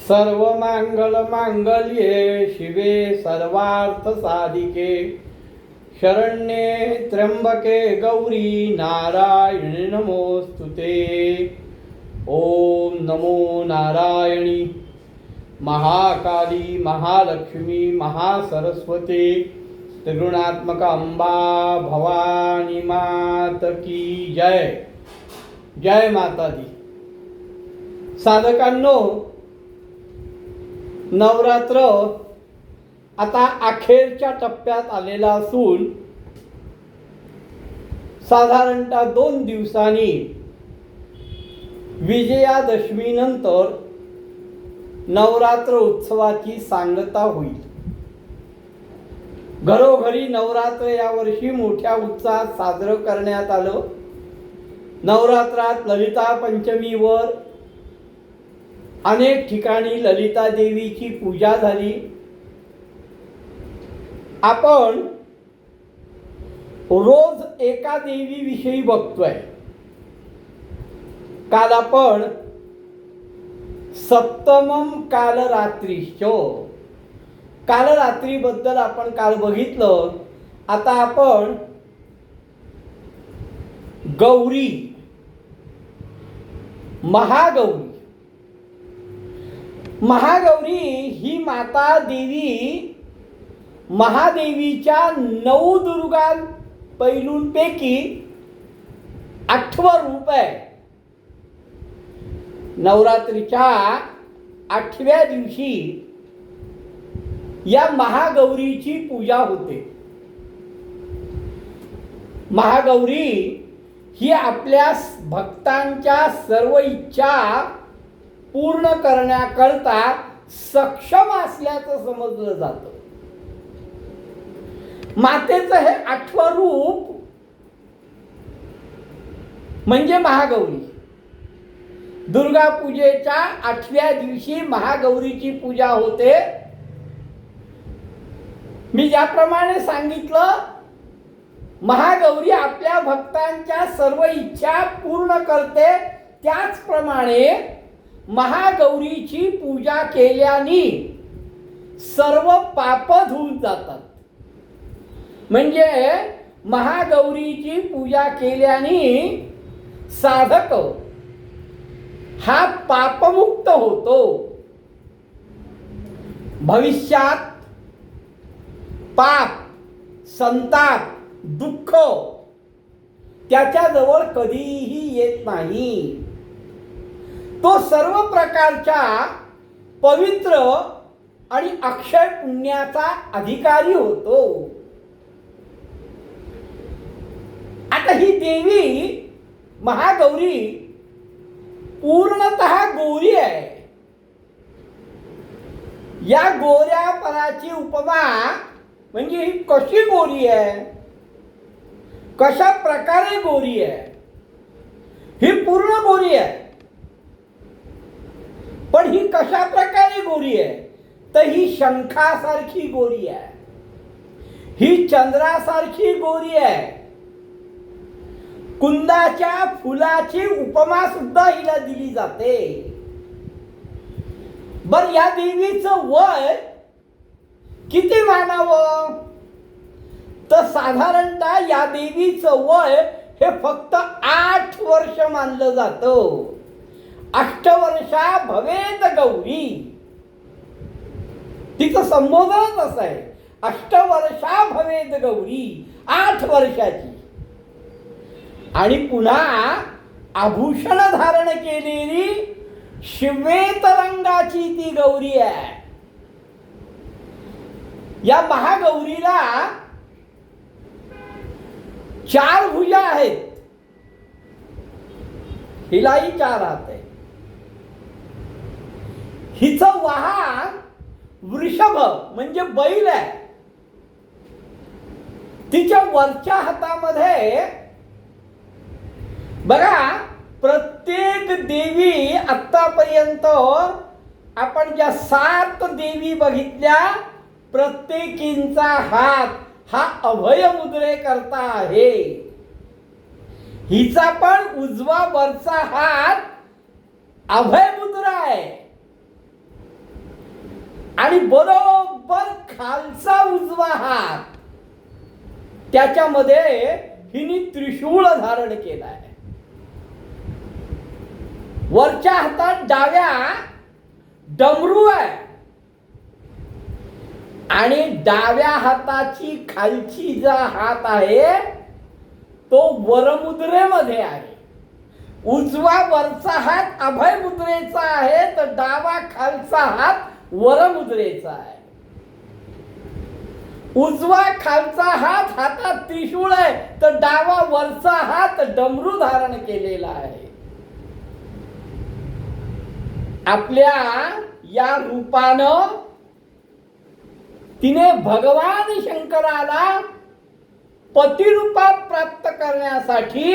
सर्व मंगल मांगल्ये शिवे सर्वार्थ साधिके शरण्ये त्र्यंबके गौरी नारायणी नमोस्तुते। ओम नमो नारायणी महाकाली महालक्ष्मी महासरस्वती त्रिगुणात्मक अंबा भवानी मात की जय। जय माता दी। साधकांनो, नवरात्र आता अखेरच्या टप्प्यात आलेला असून साधारणतः 2 दिवसांनी विजयादशमी नंतर नवरात्र उत्सवाची सांगता होईल। घरोघरी नवरात्र यावर्षी मोठ्या उत्साहात साजरं करण्यात आलं। नवरात्रात ललिता पंचमीवर अनेक ठिकाणी ललिता देवीची पूजा झाली। आपण रोज एका देवीविषयी बघतोय। काल आपण सप्तमम कालरात्रीश्च कालरात्रीबद्दल आपण काल बघितलं। आता आपण गौरी महागौरी ही माता देवी महादेवीच्या 9 दुर्गा पैलूंपैकी 8वं रूप आहे। नवरात्रीच्या 8व्या दिवशी या महागौरीची पूजा होते। महागौरी ही आपल्या भक्तांच्या सर्व इच्छा पूर्ण करण्याकरता सक्षम असल्याचं समजलं जातं। मातेचं हे 8वं रूप म्हणजे महागौरी। दुर्गा पूजेच्या 8व्या दिवशी महागौरीची पूजा होते। मी ज्याप्रमाणे सांगितलं, महागौरी आपल्या भक्तांच्या सर्व इच्छा पूर्ण करते। त्याचप्रमाणे महागौरीची पूजा केल्याने सर्व पाप धुवून जातात। म्हणजे महागौरीची पूजा केल्याने साधक हा पापमुक्त होतो। भविष्यात पाप, संताप, दुःख त्याच्याजवळ कधीही येत नाही। तो सर्व प्रकारच्या पवित्र आणि अक्षय पुण्याचा अधिकारी होतो। आता ही देवी महागौरी पूर्णतः गोरी आहे। या गोऱ्यापणाची उपमा म्हणजे ही कशी गोरी आहे, कशा प्रकारे गोरी आहे। ही पूर्ण गोरी आहे, पण ही कशा प्रकारे गोरी आहे तर ही शंखासारखी गोरी आहे, ही चंद्रासारखी गोरी आहे। कुंदाच्या फुलाची उपमा सुद्धा हिला दिली जाते। बर, या देवीचं वय किती मानावं तर साधारणतः या देवीचं वय हे फक्त 8 वर्ष मानलं जातं। 8 वर्षा भवेत गौरी, तिचं संबोधनच असं आहे। 8 वर्षा भवेत गौरी, 8 वर्षाची। आणि पुन्हा आभूषण धारण केलेली श्वेत रंगाची ती गौरी आहे। या महागौरीला 4 भुजा आहेत, हिलाही 4 हात आहे। हिचं वाहन वृषभ म्हणजे बैल आहे। तिच्या वरच्या हातामध्ये बघा, प्रत्येक देवी आतापर्यंत आपण ज्या 7 देवी बघितल्या, प्रत्येकींचा हात हा अभय मुद्रे करता आहे। हिचा पण उजवा वरचा हात अभय मुद्रा आहे। आणि बरोबर खालचा उजवा हात त्याच्यामध्ये हिने त्रिशूळ धारण केलाय. वरच्या हातात डाव्या डमरू आहे आणि डाव्या हाताची खालची जा हात आहे तो वरमुद्रेमध्ये आहे. उजवा वरचा हात अभय मुद्रेचा आहे तर डावा खालचा हात वरमुद्रेचा आहे. उजवा खालचा हात हातात त्रिशूळ आहे तर डावा वरचा हात डमरू धारण केलेला आहे. आपल्या या रूपानं तिने भगवान शंकराला पतिरूपात प्राप्त करण्यासाठी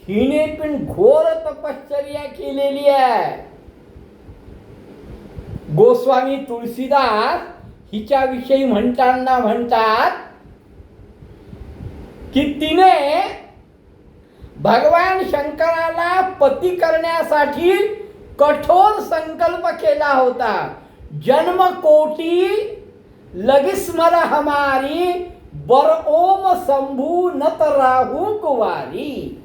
हिने पण घोर तपश्चर्या केलेली आहे. गोस्वामी तुळशीदास हिच्याविषयी म्हणताना म्हणतात की तिने भगवान शंकराला पती करण्यासाठी कठोर संकल्प केला होता. जन्म कोटी लगिस्मर हमारी बर ओम शंभू नत राहू कुवारी.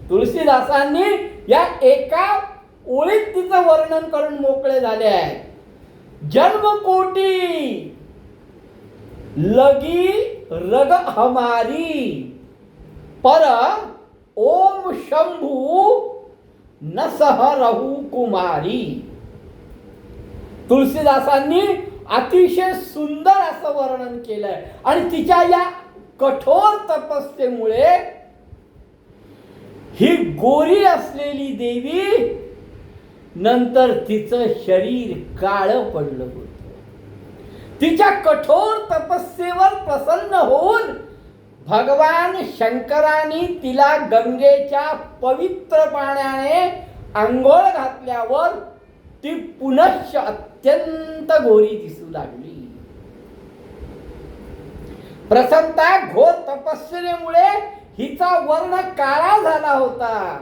तुळशीदासांनी या एका ओळीत तिचं वर्णन करून मोकळे झाले आहे. जन्मकोटी लगी रग हमारी पर ओम शंभू न सह रहू कुमारी. तुळशीदासांनी अतिशय सुंदर असं वर्णन केलंय आणि तिच्या या कठोर तपस्येमुळे ही गोरी असलेली देवी नंतर तिचं शरीर काळं पडलं होतं. तिच्या कठोर तपस्येवर प्रसन्न होऊन भगवान शंकरांनी तिला गंगेच्या पवित्र पाण्याने आंघोळ घातल्यावर ती पुनश्च अत्यंत गोरी दिसू लागली. प्रथमतः घोर तपस्येमुळे हिचा वर्ण काळा झाला होता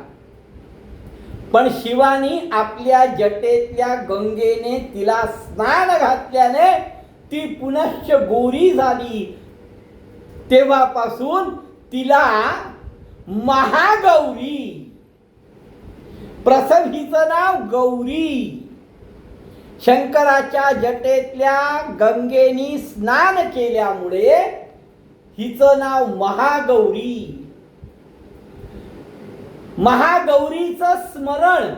पण शिवानी आपल्या जटेतल्या गंगेने तिला स्नान घातल्याने ती पुनश्च गोरी झाली. तेव्हापासून तिला महागौरी, प्रथम हिचं नाव गौरी. शंकराच्या जटेतल्या गंगेनी स्नान केल्यामुळे हिचं नाव महागौरी. महागौरीचं स्मरण,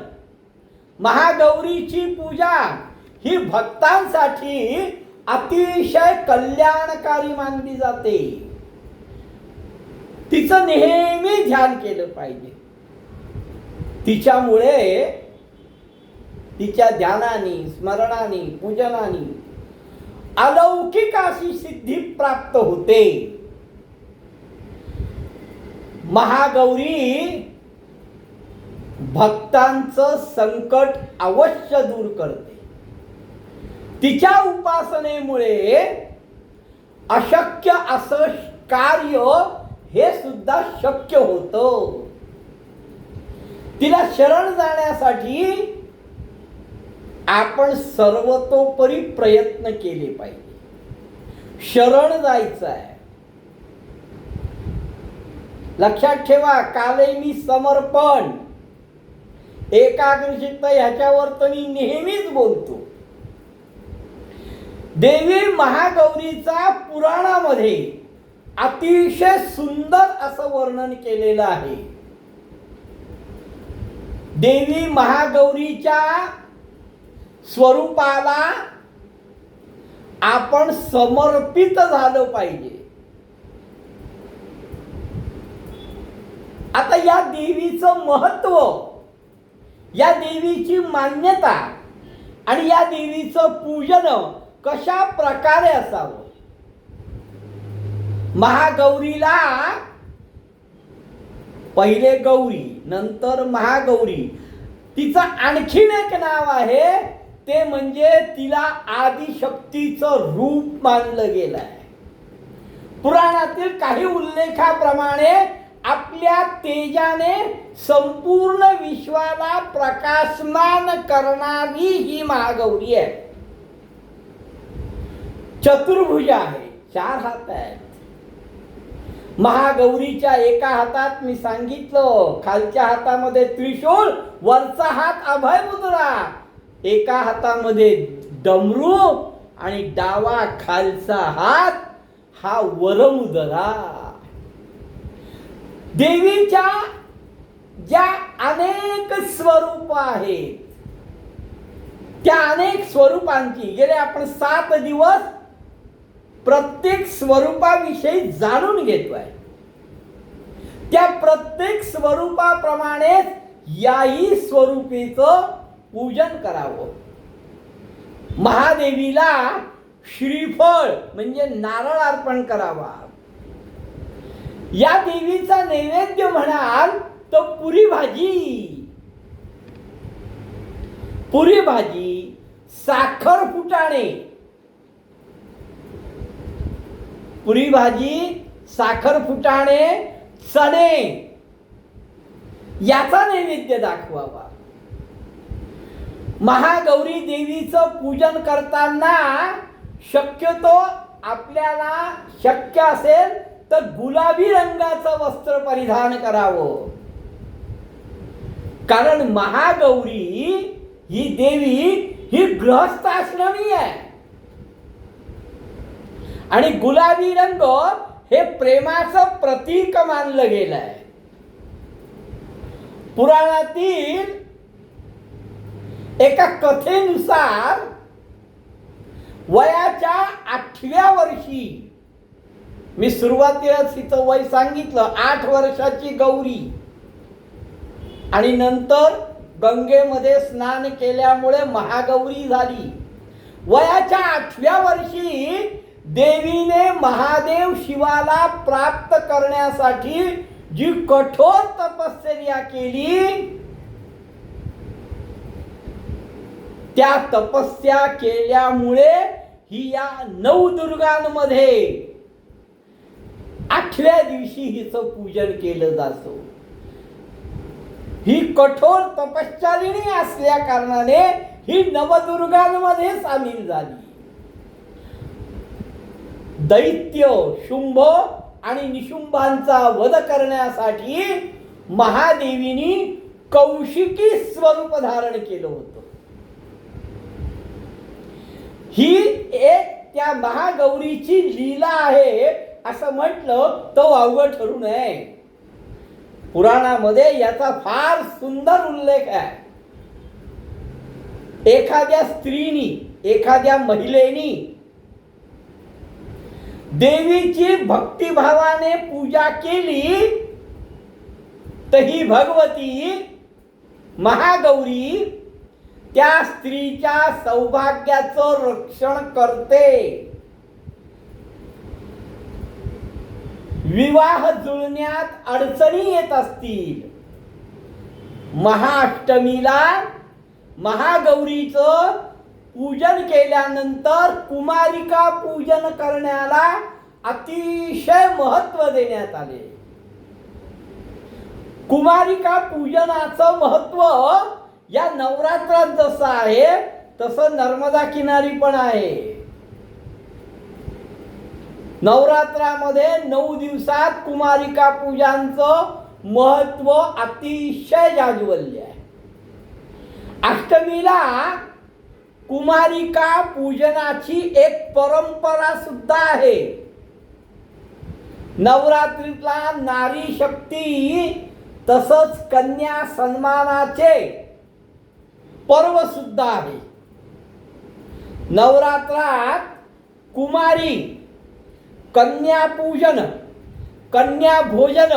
महागौरीची पूजा ही भक्तांसाठी अतिशय कल्याणकारी मानली जाते. तिचं नेहमी ध्यान केलं पाहिजे. तिच्यामुळे तिच्या ध्यानाने, स्मरणाने, पूजनाने अलौकिक अशी सिद्धी प्राप्त होते. महागौरी भक्तांचं संकट अवश्य दूर करते. तिच्या उपासनेमुळे अशक्य असं कार्य हे सुद्धा शक्य होतं. तिला शरण जाण्यासाठी आपण सर्वतोपरी प्रयत्न केले पाहिजे. शरण जायचं आहे. लक्षात ठेवा, काले मी समर्पण, एकाग्रचित्त ह्याच्यावर तर मी नेहमीच बोलतो. देवी महागौरीचा पुराणामध्ये अतिशय सुंदर असं वर्णन केलेलं आहे. देवी महागौरीच्या स्वरूपाला आपण समर्पित झालं पाहिजे. आता या देवीचं महत्व, या देवीची मान्यता आणि या देवीचं पूजन कशा प्रकारे असावं. महागौरीला पहिले गौरी, नंतर महागौरी. तिचं आणखीन एक नाव आहे, ते म्हणजे तिला आदिशक्तीचं रूप मानलं गेलं आहे. पुराणातील काही उल्लेखाप्रमाणे आपल्या तेजाने संपूर्ण विश्वाला प्रकाशमान करणारी ही महागौरी आहे. चतुर्भुज आहे, 4 हात आहेत. महागौरीच्या एका हातात मी सांगितलं खालच्या हातामध्ये त्रिशूळ, वरचा हात अभय मुद्रा, एका हातामध्ये डमरू आणि डावा खालचा हात हा वरमुद्रा. देवीच्या ज्या अनेक स्वरूप आहेत त्या अनेक स्वरूपांची गेले आपण 7 दिवस प्रत्येक स्वरूपाविषयी जाणून घेतोय. त्या प्रत्येक स्वरूपाप्रमाणे याही स्वरूपीचं पूजन करावं. महादेवीला श्रीफळ म्हणजे नारळ अर्पण करावा. या देवीचा नैवेद्य म्हणाल तर पुरी भाजी, साखर फुटाणे, पुरी भाजी, साखर फुटाणे, चणे याचा नैवेद्य दाखवावा. महागौरी देवीचं पूजन करताना शक्यतो आपल्याला शक्य असेल तर गुलाबी रंगाचं वस्त्र परिधान करावं. कारण महागौरी ही देवी ही गृहस्थाश्रमी आहे आणि गुलाबी रंग हे प्रेमाचं प्रतीक मानलं गेलं आहे. पुराणातील एका कथेनुसार वयाच्या 8व्या वर्षी, मी सुरुवातीलाच तिचं वय सांगितलं, 8 वर्षाची गौरी, आणि नंतर गंगेमध्ये स्नान केल्यामुळे महागौरी झाली. वयाच्या 8व्या वर्षी देवीने महादेव शिवाला प्राप्त करण्यासाठी जी कठोर तपश्चर्या केली, त्या तपस्या केल्यामुळे ही या 9 दुर्गांमध्ये 8व्या दिवशी हिचं पूजन केलं जातं. ही कठोर तपश्चर्याणी असल्या कारणाने ही नवदुर्गांमध्ये सामील झाली. दैत्य शुंभ आणि निशुंभांचा वध करण्यासाठी महादेवीनी कौशिकी स्वरूप धारण केलं होतं. ही एक त्या महागौरीची लीला आहे असं म्हटलं तर वावगं ठरू नये. पुराणामध्ये याचा फार सुंदर उल्लेख आहे. एखाद्या स्त्रीनी, एखाद्या महिलेनी देवीची भक्तिभावाने पूजा केली तर ही भगवती महागौरी त्या स्त्रीच्या सौभाग्याचं रक्षण करते. विवाह जुळण्यात अडचणी येत असतील, महाअष्टमीला महागौरीचं पूजन केल्यानंतर कुमारिका पूजन करण्याला अतिशय महत्त्व देण्यात आले. कुमारिका पूजनाचं महत्त्व या नवरात्रात जसं आहे तसं नर्मदा किनारी पण आहे. नवरात्रामध्ये 9 दिवसात कुमारिका पूजांचं महत्त्व अतिशय जाज्वल्य आहे. अष्टमीला कुमारिका पूजनाची एक परंपरा सुद्धा आहे. नवरात्रीतला नारी शक्ती तसंच कन्या सन्मानाचे पर्व सुद्धा आहे. नवरात्रात कुमारी कन्या पूजन, कन्या भोजन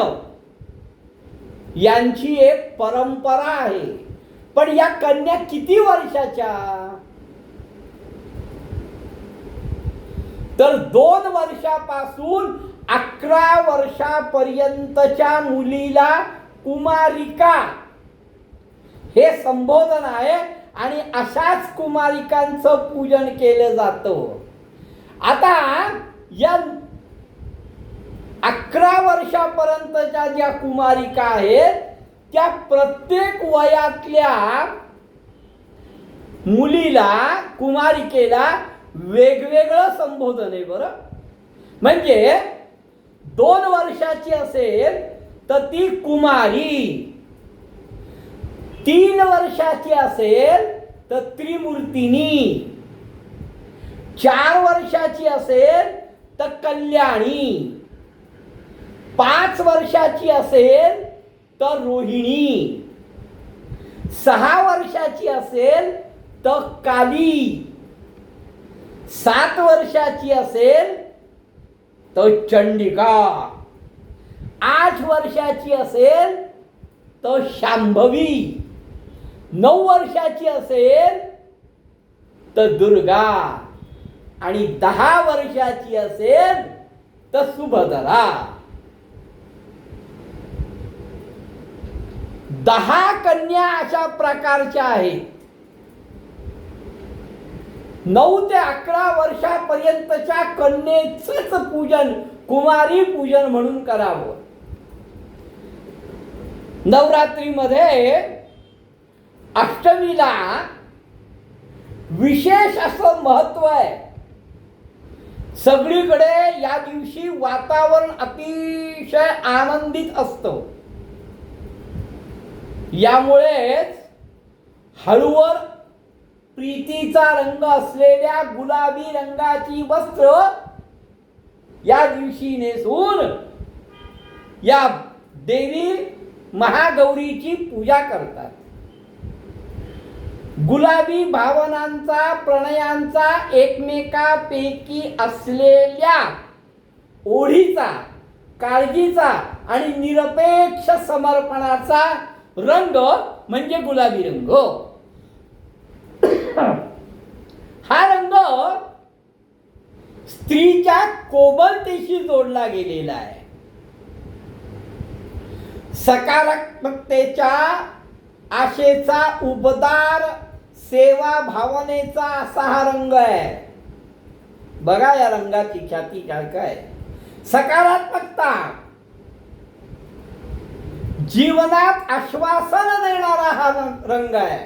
यांची एक परंपरा आहे. पण या कन्या किती वर्षाच्या? तर 2 वर्षापासून 11 वर्षापर्यंतच्या मुलीला कुमारिका हे संबोधन आहे आणि अशाच कुमारिकांचं पूजन केलं जातं. आता या 11 वर्षापर्यंतच्या ज्या कुमारिका आहेत त्या प्रत्येक वयातल्या मुलीला, कुमारिकेला वेगवेगळं संबोधन आहे बरं. म्हणजे 2 वर्षाची असेल तर ती कुमारी, 3 वर्षाची असेल तर त्रिमूर्तिनी, 4 वर्षाची असेल तर कल्याणी, 5 वर्षाची असेल तर रोहिणी, 6 वर्षाची असेल तर काली, 7 वर्षाची असेल तर चंडिका, 8 वर्षाची असेल तर शांभवी, 9 वर्षाची असेल तर दुर्गा आणि 10 वर्षाची असेल तर सुभद्रा. 10 कन्या अशा प्रकारच्या आहेत. 9 ते 11 वर्षापर्यंतच्या कन्येचंच पूजन कुमारी पूजन म्हणून करावं. नवरात्रीमध्ये अष्टमीला विशेष असं महत्व आहे. सगळीकडे या दिवशी वातावरण अतिशय आनंदित असतं. यामुळेच हळूवर प्रीतीचा रंग असलेल्या गुलाबी रंगाची वस्त्र या दिवशी नेसून या देवी महागौरीची पूजा करतात. गुलाबी भावनांचा, प्रणयांचा, एकमेकांपैकी असलेल्या ओढीचा, काळजीचा आणि निरपेक्ष समर्पणाचा रंग म्हणजे गुलाबी रंग. हा रंग स्त्रीच्या कोमलतेशी जोडला गेलेला आहे. सकारात्मकतेच्या, आशेचा, उबदार सेवा भावनेचा असा हा रंग आहे. बघा या रंगाची ख्याती काय काय. सकारात्मकता, जीवनात आश्वासन देणारा हा रंग आहे.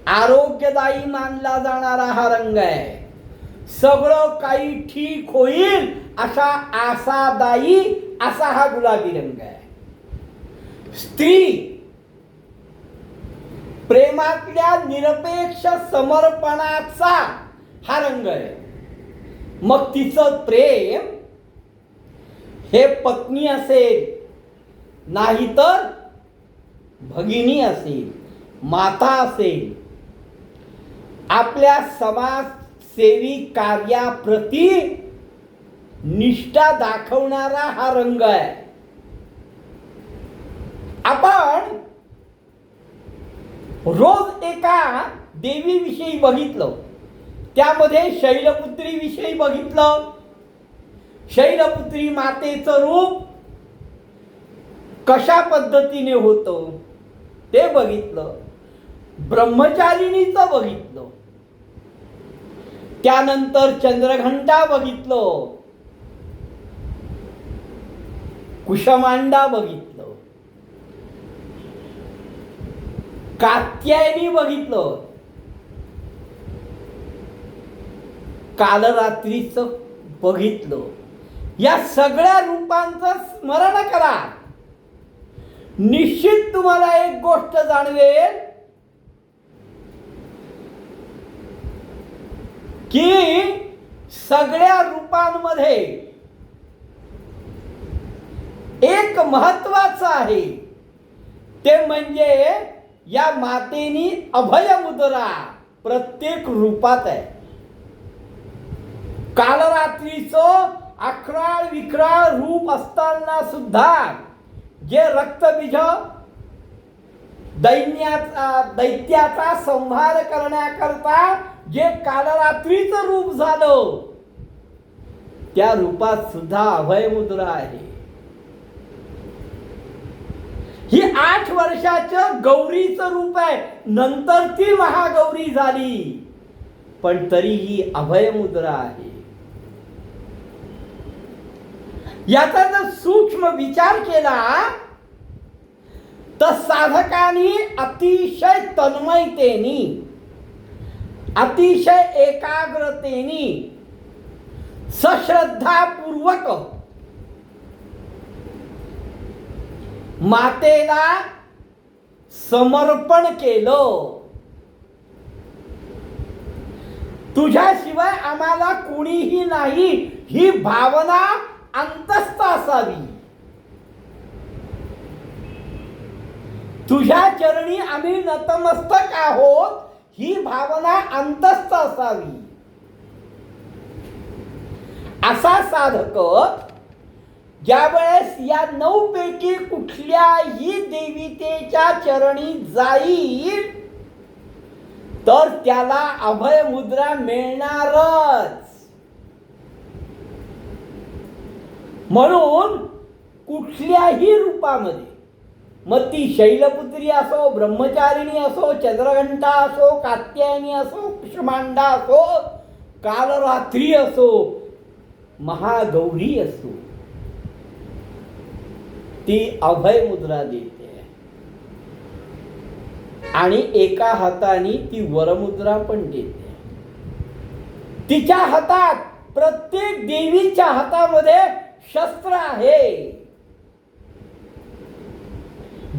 आरोग्यदायी मानला जाणारा हा रंग आहे. सगळं काही ठीक होईल असा आशादायी असा हा गुलाबी रंग आहे. स्त्री प्रेमातल्या निरपेक्ष समर्पणाचा हा रंग आहे. मग तिचं प्रेम हे पत्नी असेल, नाहीतर भगिनी असेल, माता असेल, आपल्या समाजसेवी कार्याप्रती निष्ठा दाखवणारा हा रंग आहे. आपण रोज एका देवीविषयी बघितलं, त्यामध्ये शैलपुत्री विषयी बघितलं. शैलपुत्री मातेचं रूप कशा पद्धतीने होतं ते बघितलं. ब्रह्मचारिणीचं बघितलं. त्यानंतर चंद्रघंटा बघितलं, कुशमांडा बघितलं, कात्यायनी बघितलं, कालरात्रीचं बघितलं. या सगळ्या रूपांचं स्मरण करा. निश्चित तुम्हाला एक गोष्ट जाणवेल की सगळ्या रूपांमध्ये एक महत्वाचं आहे, ते म्हणजे या मातेनी अभय मुद्रा प्रत्येक रूपात आहे. कालरात्रीचं अकराळ विकराळ रूप असताना सुद्धा जे रक्तबीज दैत्याचा संहार करण्याकरता जे कालरात्रीचं रूप झालं, त्या रूपात सुद्धा अभय मुद्रा आहे. ही 8 वर्षाचं गौरीचं रूप आहे. नंतर ती महागौरी झाली, पण तरीही अभय मुद्रा आहे. याचा जर सूक्ष्म विचार केला तर साधकांनी अतिशय तन्मयतेने अतिशय एकाग्रतेने सश्रद्धापूर्वक मातेला समर्पण केलं. तुझ्याशिवाय आम्हाला कुणीही नाही ही भावना अंतस्थ असावी. तुझ्या चरणी आम्ही नतमस्तक आहोत ही भावना अंतस्थ असावी. असा साधक ज्या वेळेस या 9 पैकी कुठल्याही देवतेच्या चरणी जाईल तर त्याला अभय मुद्रा मिळणारच. म्हणून कुठल्याही रूपामध्ये, मग ती शैलपुत्री असो, ब्रह्मचारिणी असो, चंद्रघंटा असो, कात्यायनी असो, कुष्मांडा असो, कालरात्री असो, महागौरी असो, ती अभय मुद्रा देते. आणि एका हाताने ती वरमुद्रा पण देते. तिच्या हातात, प्रत्येक देवीच्या हातामध्ये शस्त्र आहे.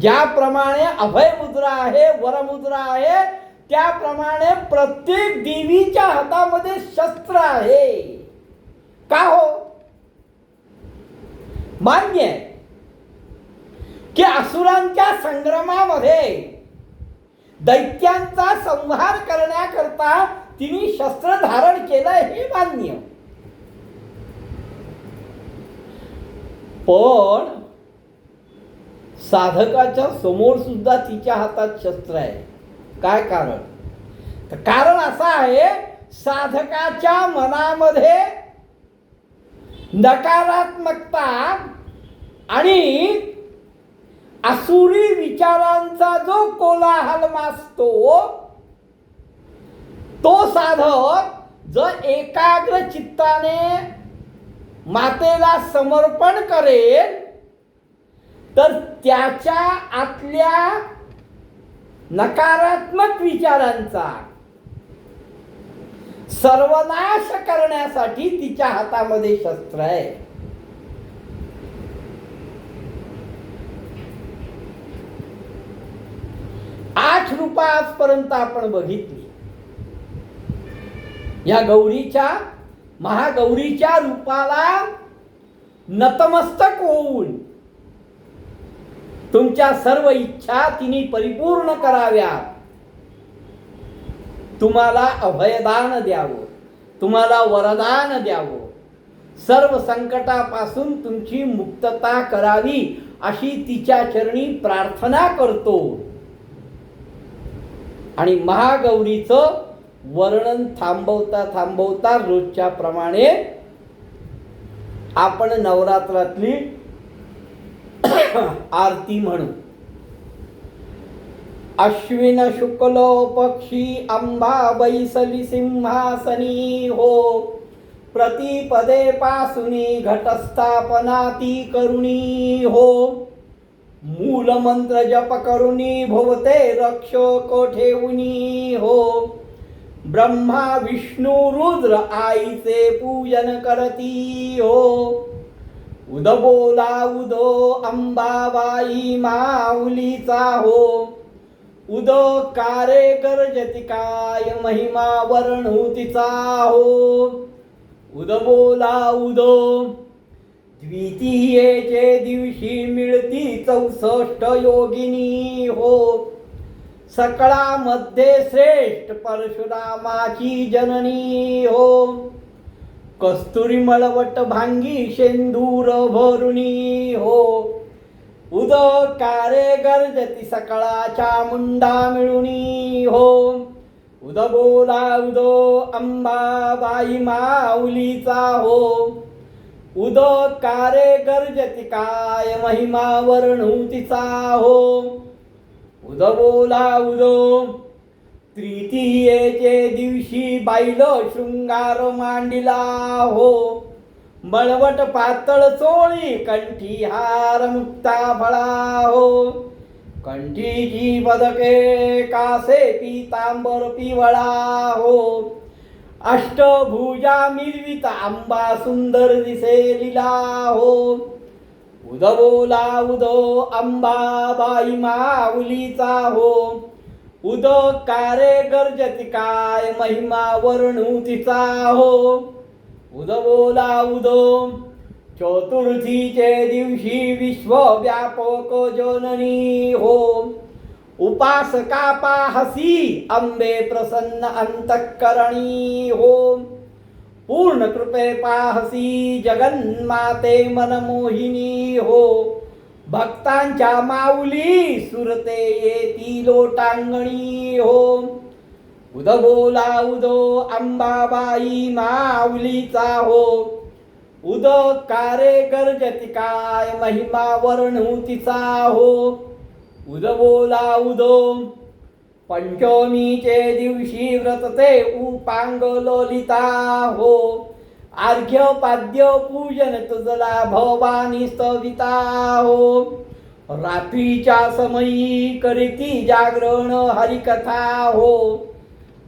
ज्याप्रमाणे अभय मुद्रा आहे, वरमुद्रा आहे, त्याप्रमाणे प्रत्येक देवीच्या हातामध्ये शस्त्र आहे. का हो? मान्य आहे की असुरांच्या संग्रामामध्ये दैत्यांचा संहार करण्याकरता तिने शस्त्र धारण केलंय, हे मान्य. पण साधकाच्या समोर सुद्धा तिच्या हातात शस्त्र आहे. काय कारण? तर कारण असं आहे, साधकाच्या मनामध्ये नकारात्मकता आणि असुरी विचारांचा जो कोलाहल माजतो, तो साधक जर एकाग्र चित्ताने मातेला समर्पण करेल तर त्याच्या आतल्या नकारात्मक विचारांचा सर्वनाश करण्यासाठी तिच्या हातामध्ये शस्त्र आहे. 8 रूपा आजपर्यंत आपण बघितली. या गौरीच्या, महागौरीच्या रूपाला नतमस्तक होऊन तुमच्या सर्व इच्छा तिने परिपूर्ण कराव्या, तुम्हाला अभयदान द्यावं, तुम्हाला वरदान द्यावं, सर्व संकटापासून तुमची मुक्तता करावी अशी तिच्या चरणी प्रार्थना करतो. आणि महागौरीचं वर्णन थांबवता थांबवता रोजच्या प्रमाणे आपण नवरात्रातली आरती म्हणू. अश्विन शुक्ल पक्षी अंबा बैसली सिंहासनी हो, प्रतिपदे पासुनी घटस्थापना ती करुणी हो, मूल मंत्र जप करुणी भोवते रक्षक ठेवुनी हो, ब्रह्मा विष्णू रुद्र आईचे पूजन करती हो, उद बोला उदो अंबाबाई माऊलीचा हो, उद कारे गर्जती काय महिमा वर्णुतीचा हो, उद बोला उदो द्वितीयेचे दिवशी मिळती 64 योगिनी हो, सकळामध्ये श्रेष्ठ परशुरामाची जननी हो, कस्तुरी मळवट भांगी शेंदूर भरुणी हो, उद कारे गर्जती सकळाच्या मुंडा मिळुनी हो, उद बोला उदो अंबाबाई माऊलीचा हो, उद कारे गर्जती काय महिमा वर्णुतीचा हो, उद बोला उदो तृतीयेचे दिवशी बाईल शृंगार मांडिला हो, मळवट पातळ चोळी कंठी हार मुक्ता फळा हो, कंठीची पदके कासे पीतांबर पिवळा हो. अष्टभुजा मिरविता आंबा सुंदर दिसे लीला हो. उद बोला उदो अंबाबाई माऊलीचा हो. उद कारे गर्जती काय महिमा वर्णू तिचा हो. उद बोला उदो चतुर्थीचे दिवशी विश्वव्यापक जननी हो. उपासका पाहसी अंबे प्रसन्न अंतःकरणी हो. पूर्ण कृपे पाहसी जगन्माते मनमोहिनी हो. भक्तांच्या माऊली सुरते येती लोटांगणी हो. उद बोला उदो अंबाबाई माऊलीचा हो. उद कारे गर्जती काय महिमा वर्णू तिचा हो. उद बोला उदो पंचमीचे दिवशी व्रतते उपांग ललिता हो. अर्घ्य पाद्य पूजन तुझला भवानी स्तविता हो. रात्रीच्या समयी करीती जागरण हरिकथा हो.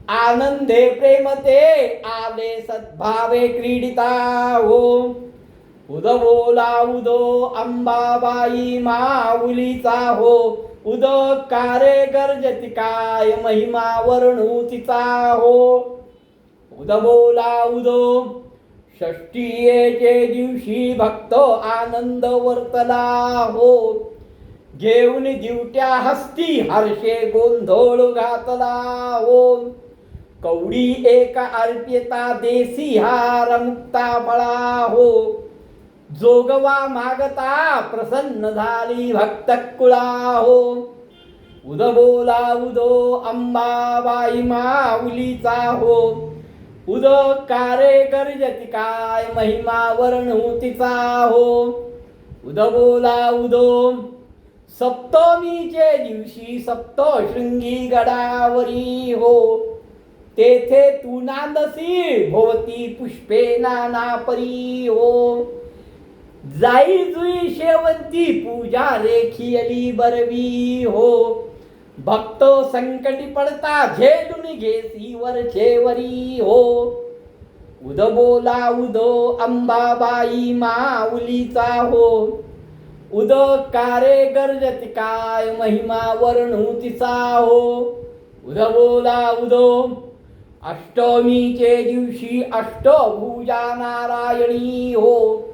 आनंदे प्रेमते आले सद्भावे क्रीडिता हो. उद बोला उदो अंबाबाई माऊलीचा हो. उद कारे गर्जती काय महिमा वर्णू तिचा हो. उद बोला उदो षष्टीयेचे दिवशी भक्त आनंद वर्तला हो. घेऊन दिवट्या हस्ती हर्षे गोंधळ घातला हो. कवडी एक अर्प्यता देसी हार मुक्ता फळा हो. जोगवा मागता प्रसन्न झाली भक्त कुळा हो. उद बोला उदो अंबाबाई माऊलीचा हो. उद कारे गर्जती काय महिमा वर्णू तिचा हो. उद बोला उदो सप्तमीचे दिवशी सप्तशृंगी गडावरी हो. तेथे तू नांदसी भोवती पुष्पे नाना परी हो. जाई जुई शेवंती पूजा रेखियली बरवी हो. भक्त संकटी पडता झेलून घेसी वरचे वरी हो. उद बोला उदो अंबाबाई माऊलीचा हो. उद कारे गर्जती काय महिमा वर्णू तिचा हो. उद बोला उदो अष्टमीचे दिवशी अष्टभुजा नारायणी हो.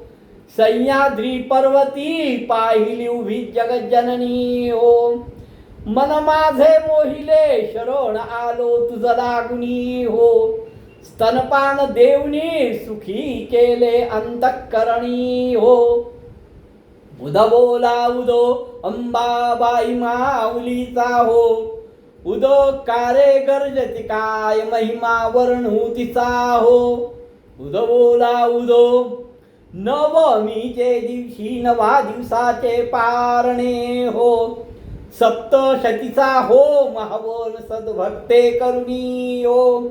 सह्याद्री पर्वती पाहिली उभी जगज्जननी हो. मन माझे मोहिले शरण आलो तुझ लागुनी हो. स्तनपान देवनी सुखी केले अंतःकरणी हो. उद बोला उदो अंबाबाई माऊलीचा हो. उद कारे गर्जती काय महिमा वर्णू तिचा हो. उद बोला उदो नवमीचे दिवशी नवा दिवसाचे पारणे हो. सप्तशतीचा हो महावन सद्भक्ते करुणी हो.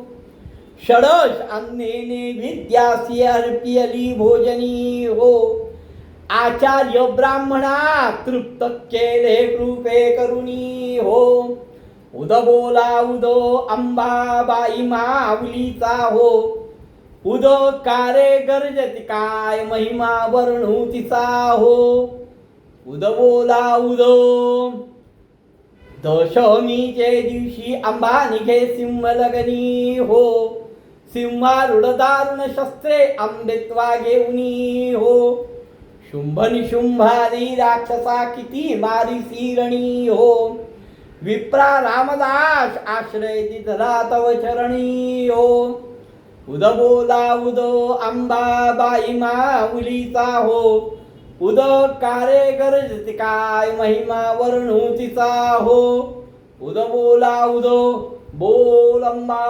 षडश अन्नेने विद्यासी अर्पियली भोजनी हो. आचार्य ब्राह्मणा तृप्त केले कृपे करुणी हो. उद बोला उदो अंबाबाई माऊलीचा हो. उद कारे गर्जती काय महिमा वर्णू तिचा हो. उद बोला उदो दशमीचे दिवशी आंबा निघे सिंह लगनी हो. सिंहारूढ दारुण शस्त्रे आंबेत्वा घेऊनी हो. शुंभ निशुंभारी राक्षसा किती मारी सिरणी हो. विप्रा रामदास आश्रय दिधला तव चरणी हो. उद बोला उदो अंबाबाई माऊलीचा हो. उद कारे गर्जती काय महिमा वर्णू तिचा हो. उद बोला उदो बोल अंबा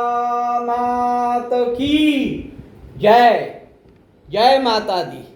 मात की जय. जय माता दी.